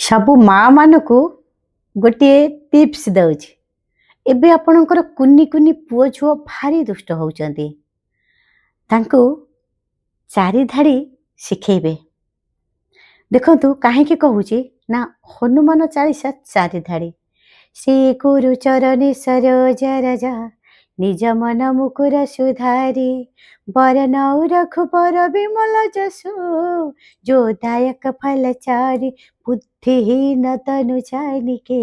सबु माँ मानकु गोटे टिप्स दउछि। एबे आपणकर कुनी कुनी पुओ छुओ भारी दुष्ट होउचंती। तांकु चारि धाड़ी शिखेबे। देखंतु काहेकि कहूछि ना हनुमान चालीसा चारि धाड़ी। श्री गुरु चरणी सरोज रजा निज मन मुकुर सुधारी वरन रघुबर विमल जसु जो दायक फल चारि बुद्धिहीन तनु जानिके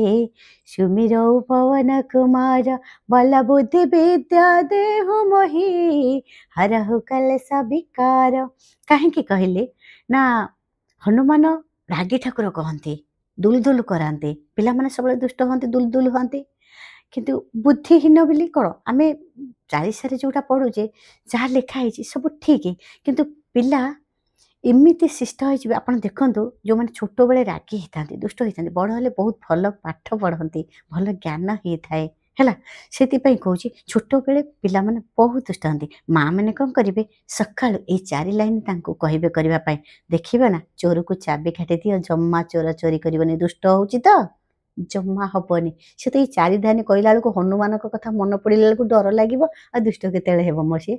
सुमिरौ पवन कुमार बल बुद्धि विद्या देहु मोहि हरहु कलेश विकार। काहेकि कहले ना हनुमान रागी ठाकुर कहती दुलदुल कराते पिलामाने सब दुष्ट हंती दुलदुल हंती किंतु बुद्धिहीन बोली कौन आम चालीसा जोटा पढ़ुचे जहाँ लिखाई सब ठीक किंतु पिला एमती शिष्ट हो आप देखु जो मैंने छोट बेले रागी होता दुष्ट होता बड़ हेल्ले बहुत भल पाठ पढ़ती भल ज्ञान होता है है से कहूँ छोट बेले पिला माने बहुत दुष्ट हंती माँ मैंने कौन करेंगे सका ये चारि लाइन कहे करने देखिए ना चोर को चाबी काटी दियो जम्मा चोर चोरी करनी दुष्ट हो तो जम्मा हेनी से तो ये चारि धानी कहला बेलू हनुमान कथा मन पड़ा बेलू डर लगे आ दुष्ट केत मो सी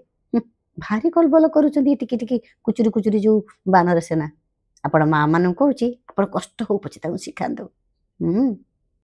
भारी कलबल करुँच टिकी कुचुरी कुचुरी जो बानर सेना आपण माँ मान कहूँ आप कष्ट हो पचे शिखातु।